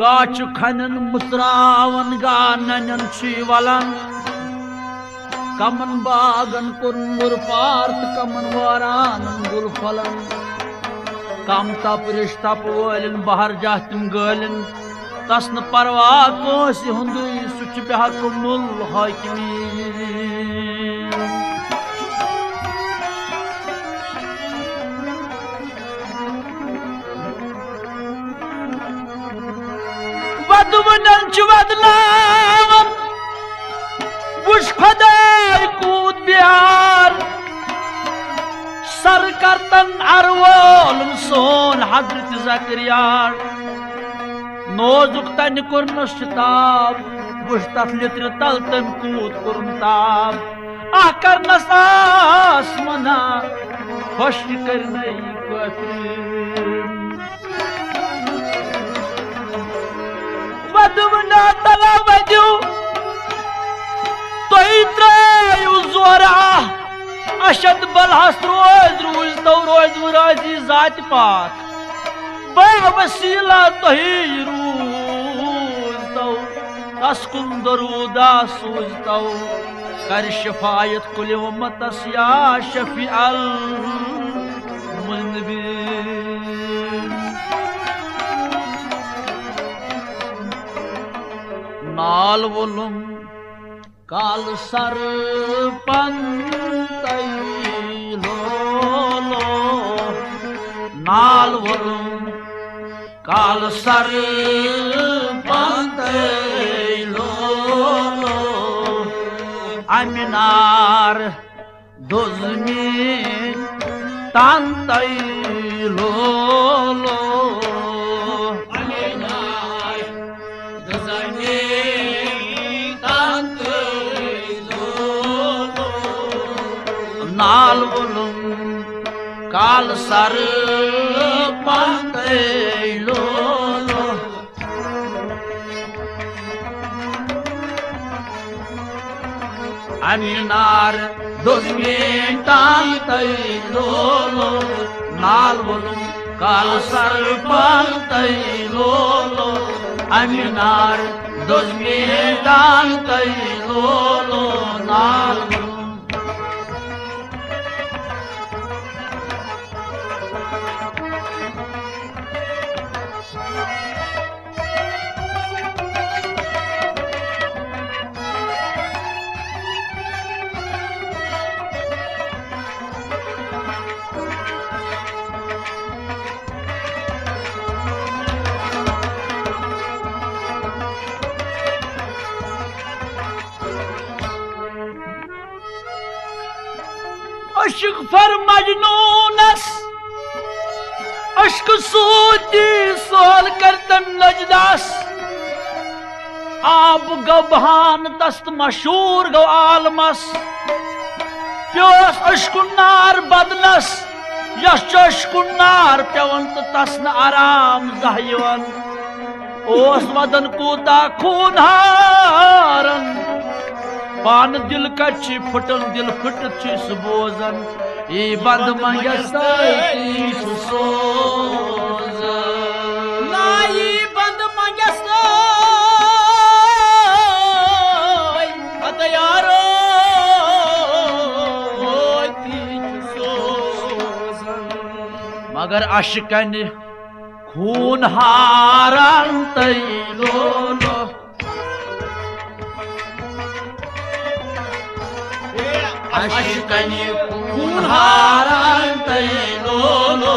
गाछ खनन मुत्रावन गानन वलन कमन बागन कुरुर पार्थ कमन वारान गुल फलन कम तप रिश्तप वलिन बहर जातिम गलिन तस्न परवा कोसी हुंदुई सुच बेहक मुल हाकिमी वदवनन वदलावन बुश खदाय कूद बिहार सर करतन अरवोल सोन हजरत जकरिया नोजुक तन कुर्न शिताब बुश तथ लित्र तल तन कूद कुर्न ताब आ करनस आसमना खुश करनई काफिर वदवना तला वजू तोई त्रायु जोरा अशद बलहस रोज तो रोज राजी जात पाक बा वसीला तोही रूज तो तस्कुन दरूदा सूज तो कर शफायत कुल उम्मतस या शफी अल मुज़निबीन नाल वोलुम काल सर पंतई लोलो नाल वोलुम काल सर पंतई लोलो अमिनार दुज़मी तांतई लोलो नाल वोलुम काल सर पंतई लोलो अमिनार दुज़मी तांतई लोलो नाल वोलुम काल सर पंतई लोलो अमिनार दुज़मी तांतई लोलो नाल वोलुम अश्क फर मजनूनस अश्क सूती सोल करतन नजदास आब गो बहान दस्त मशहूर गो आलमस प्योस अश्कुन्नार बदनस यश अश्कुन्नार पेवन तो तस्न आराम जहयवन ओस वदन कूता खूनहारन पान दिल कच्ची फुटन दिल फुटत बोजन ई बंद मंगस सोजन नाई बंद मंगस यारो मगर अशकन खून हारन तई लोलो अशकनी खून हारन तई लोलो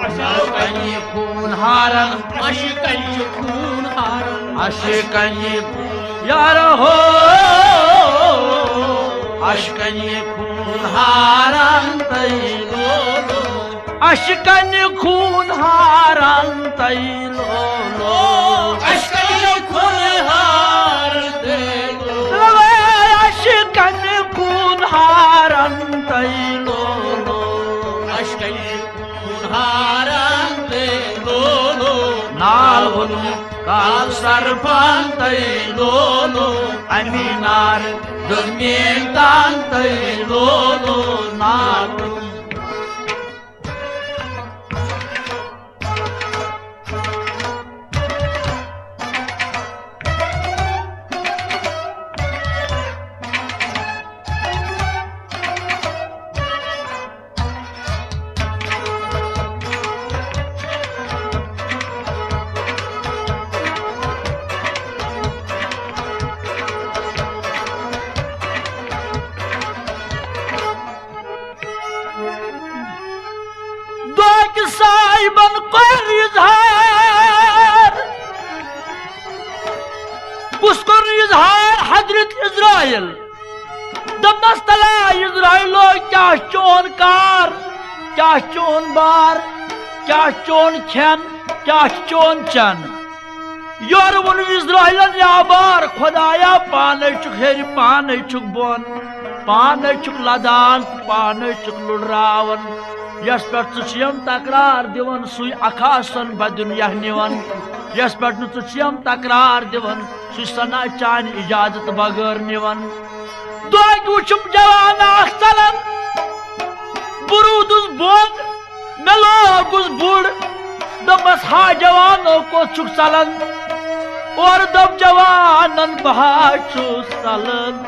अशकनी खून हारन अशकनी खून हारन अशकनी यार हो अशकनी खून हारन तई लोलो अशकनी खून हारन तई लोलो अशकनी खून हारन तई लोलो अशकनी खून हारन तई लोलो अशकनी खून हारन तई लोलो नाल वोलुम काल सर पंतई लोलो अमिनार दुज़मी तांतई लोलो नाल वोलुम कर इजहार कुस कर इजहार हजरत इजराइल दपस तला इजराइलो क्या चोन कार क्या चोन बार क्या चोन खन क्या चोन चन योर वन इजराइलन या बार खुदाया पान चुक हेर पान चुक बोन पान चुक लदान पान चुक लुड़रावन यस पे तुम तकरार दिवन सुई अखासन बदुनिया निवन यस पे तुम तकरार दिवन सु सना चान इजाजत बगैर निवन दोग वुचुम जवान चलन बुरूदुस बोन मे लोगुस बुड़ दपस हा जवानो को चुक चलन और दब जवानन बहा चलन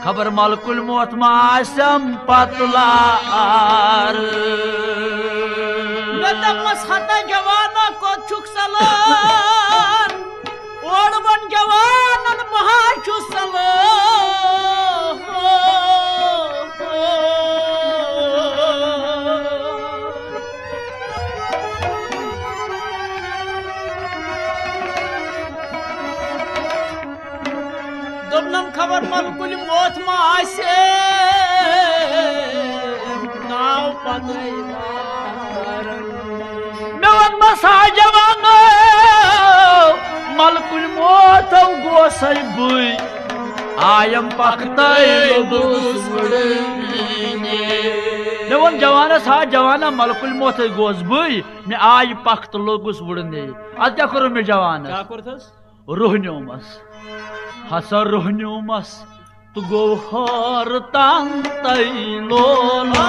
खबर मलकुल मौत मासम पतलार दपस हता जवानो को चुक चलन और वन जवानन बहा दोनम खबर मलकुल मौत मा आसे नाव पतैलार मेवन मसा जवानो मलकुल मौत गोसै बुई आयम पकतै लोगुस बुड़ने मेवन जवानस हा जवाना मलकुल मौत गोस बुई मे आय पक्त लोगुस बुड़ने आज क्या करो मे जवान क्या करथस रोहन्योमस हसा रोहन्योमस तु गोहर तांतै लोला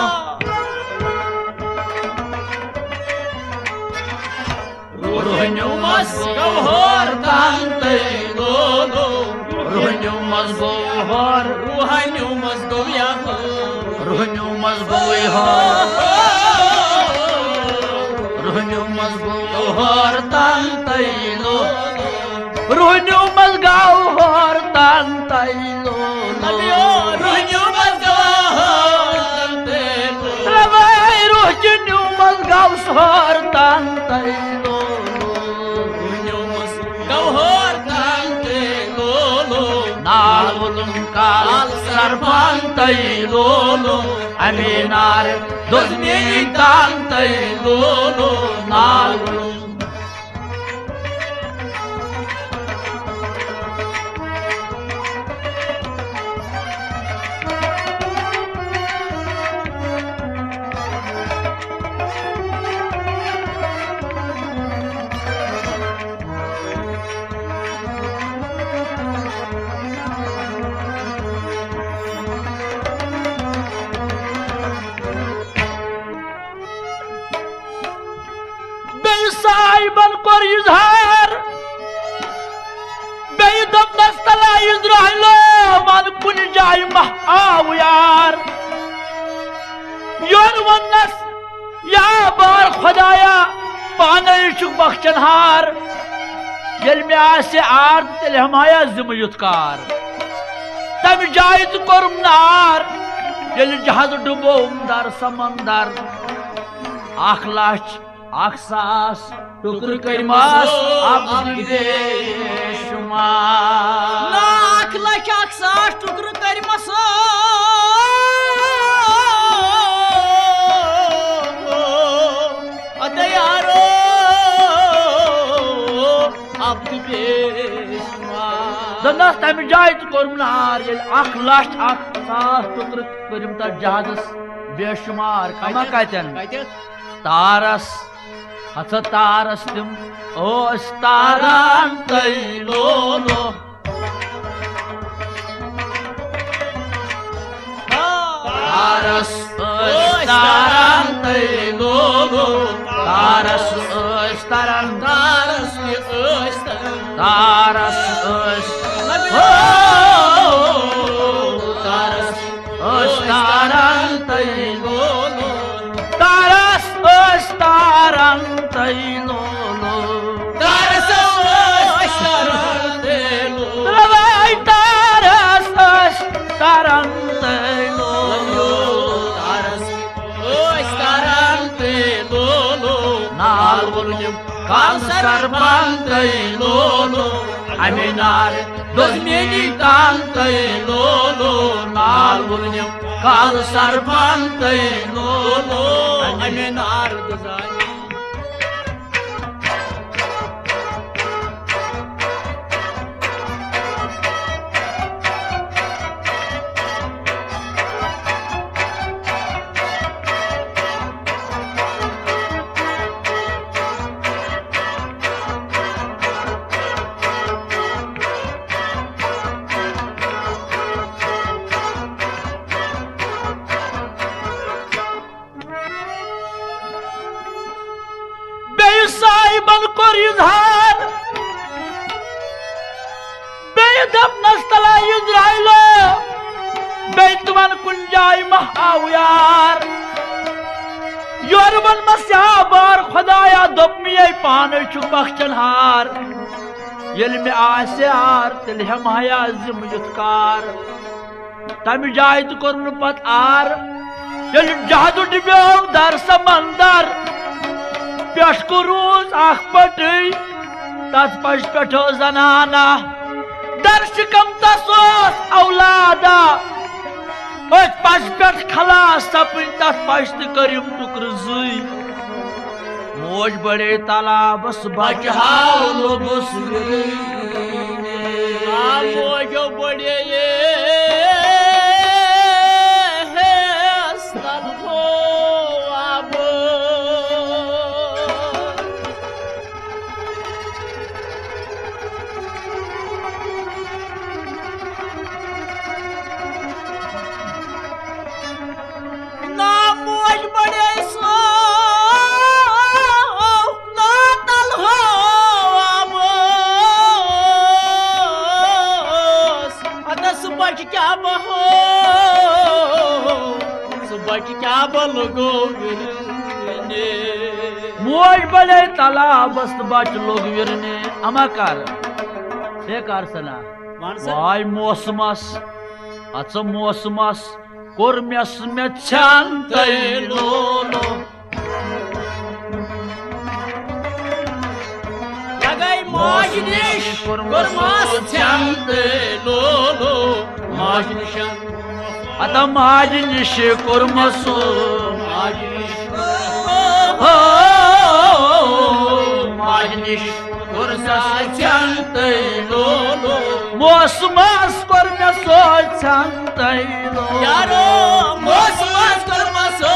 रोहन्योमस गौहर तांतै लोलो रोहन्योमस गोहर रोहन्योमस गोया रोहन्योमस गोहर रोहन्योमस गोहर तांतै लोला रोहन्योमस गोहर तांतै लोला रोहन्योमस गौहर तांतै लोलो रवै रोहन्योमस गोहर तांतै गौहर तांतै लोलो नाल काल सरपंतै लोलो अमीनार दुजनी तांतै लोलो नाल साहिबन कर इजहार बेदम नस्तला इजराइलो मन कुन जाय मह आव यार योर वनस या बार खुदाया पाने चुक बख्शनहार येल में आसे आर तेल हमाया जिम युतकार तम जाय तो करम नार येल जहाज डुबोम दर समंदर आखलाच आखसास टुकर करमास अब शुमार लाख लाख आखसास टुकर करमास अते यारो अब दनस तम जाय तो करम नार ये आख लाख आखसास टुकर करम ता जहाजस बेशुमार कमा कहतन तारस हथ तारस तिम ओस तारान तै लोलो तारस ओस तारान तै लोलो तारस ओस तारान तारस ओस तारस ओस तारस ओस तारान तै लोलो तारस ओस तारान तै लोलो तारस ओस तारान तै लोलो रवै तारस ओस तारान तै लोलो तारस ओस तारान तै लोलो काल सरपंतय लोलो अमिनार दोजमेनी कांतय लोलो नाल वुलन्यम काल सरपंतय लोलो अमिनार दोजानी साहिबन कोर इजहार बेदम नस्तला इजराइल बेतमन कुंजाय महाउयार योरबन मस्याबार खुदाया दोपमिये पान छु बख्शनहार येल में आस्यार तिल हमया जिम युतकार तम जायत कोरन पत आर येल जादू डिब्यो दर समंदर पेशकुरूज पटी तथ पश पेठो जनाना दर्शकम तसोस औलादा पश पेठ खलास सपन तथ पश करिम टुकर जुई मोज बड़े तालाबस बचाओ लोगोस मोज बड़े मोज बड़े तालाबस बच लोग विरने अमाकार से कार सना वाय मौसमस अच मौसमस कोरम्यस में छांतय लोलो लगै मोज निश कोरमस छांतय लोलो मोज निशन अत माज निश कोरमसो माज निश माज निश कोरमस छांतय लोलो मौसमस कोरमसो छांतय लोलो यारो मौसमस कोरमसो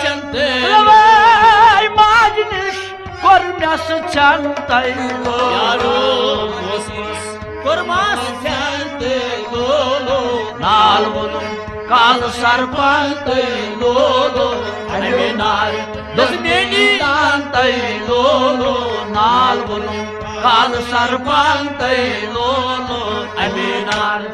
छांतय माज निश कोरमस छांतय लोलो यारो मौसमस कोरमस छांतय लोलो नाल वुलुम काल सरपंतय लोलो अमिनार दोजमेनी कांतय लोलो नाल वुलुम काल सरपंतय लोलो अमिनार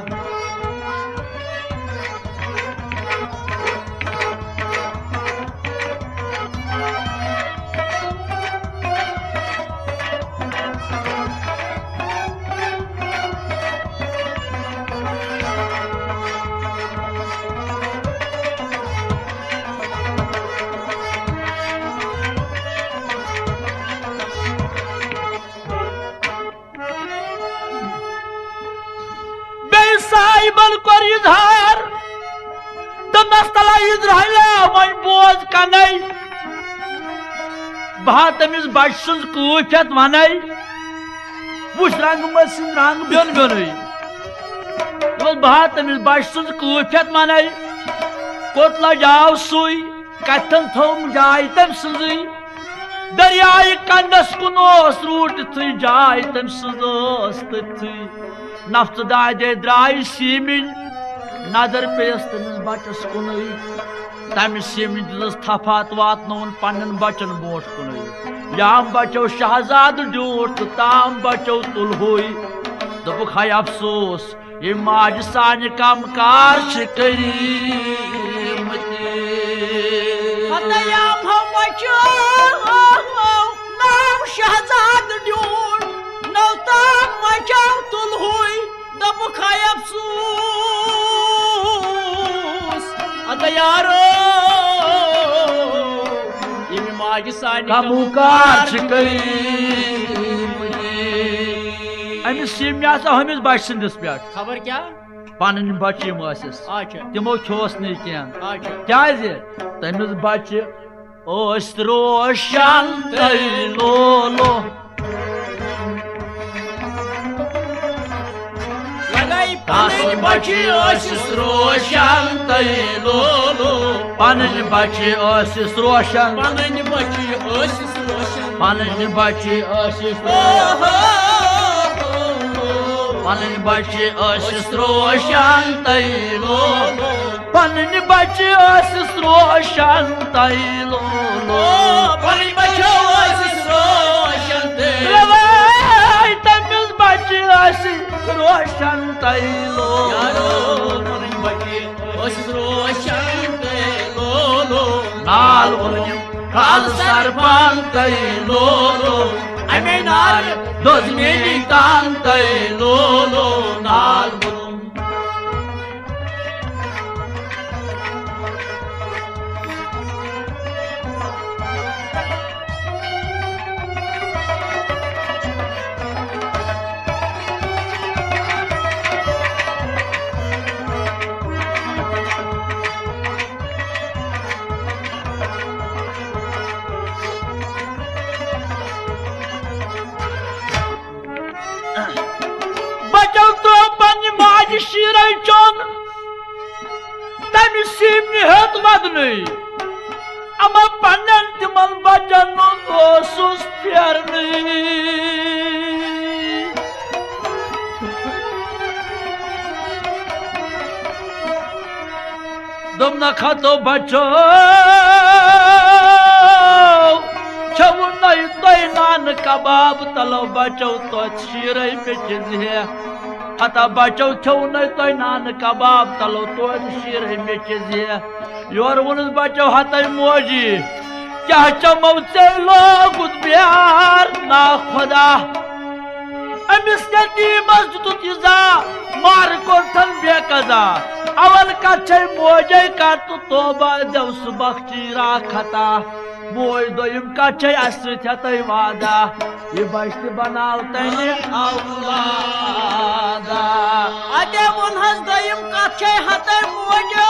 साहिबन कोर इजहार दमस्तला इजराइल वन बोज कनै बहा तमिस बच सुन कूफियत वनै वुश रंग मसिन रंग ब्योन ब्योनै बहा तमिस बच सुन कूफियत वनै कोतला जाव सुई कथन थोम जाय तम सुई दरियाई कंदस कुनोस रूट थी जाय तम सुजोस थी नफ्स दादे द्राय सीमिन नजर पेस तमिस बचस कुन तम सीमिन दिलस थफात वातन पन्न बचन बोट कुन याम बचो शहजाद ड्यूट तो ताम बचो तुलहुई दोपुक हाय अफसोस ये माज सान कम कार याम हम बचो नाम शहजाद ड्यूट नौ ताम बचो तुलहुई दोपुक हाय अफसोस यारो माज सानि कमुकार अमिस सीम हमिस बच सिंदस पे खबर क्या पन बच अच्छा तमो खोस नहीं कह अच्छा क्या तमिस बच रोशन लोलो लगाई पन बची रोशन लोलो पन बच रोशन पन बची रोशन पन बच पन बच रोशन लोलो पन बच रोशन लोलो पन बचो रोशन तमिस बच रोशन यारो पन बची रोशन नाल काल सरपन लोलो अमे नाल दोजमेली कान लोलो नाल बचो तो पन माज शीर चोन तम सीम हेत वदन अम पन तिमन बचन फेरन दुम न खतो बचो छवु नई तोय नान कबाब तलो बचो तो शीर पे अता बचो छवु नई तोय नान कबाब तलो तो शीर पे योर वुनस बचो हत मोजी क्या चमो से लोगुत प्यार ना खुदा अमिस यतीमस दुत इजा मार कोठन बेकजा अवल कछे मोजे का तो तोबा दवस बख्शीरा खता मोज दोयम कछे असृत हतै वादा ये बश्त बनाव तने औलादा अते मुन हस दोयम कछे हतै मोजो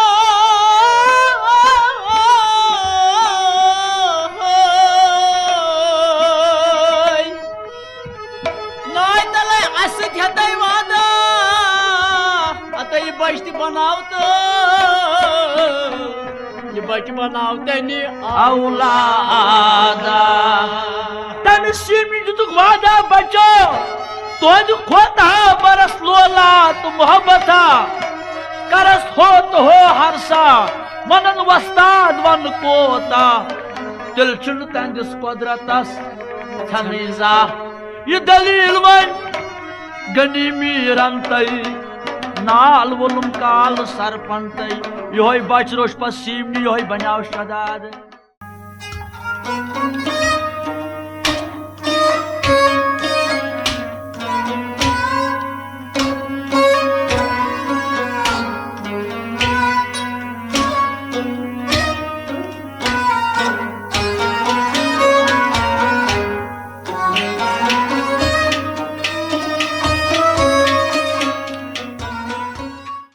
नाय तले असृत हतै वादा अते बश्त बनाव तो ये बच बनाव तने औलादा तन सीमी जुतुक वादा बचो तोद खोता बरस लोला तो मोहब्बत करस हो तो हो हरसा मनन वस्ताद वन कोता दिल चुन तंदिस कुदरतस थनीजा ये दलील वन गनी मीरन तई नाल वुलुम काल सरपंच योय बच रोश पसीम योय बनाव शदाद।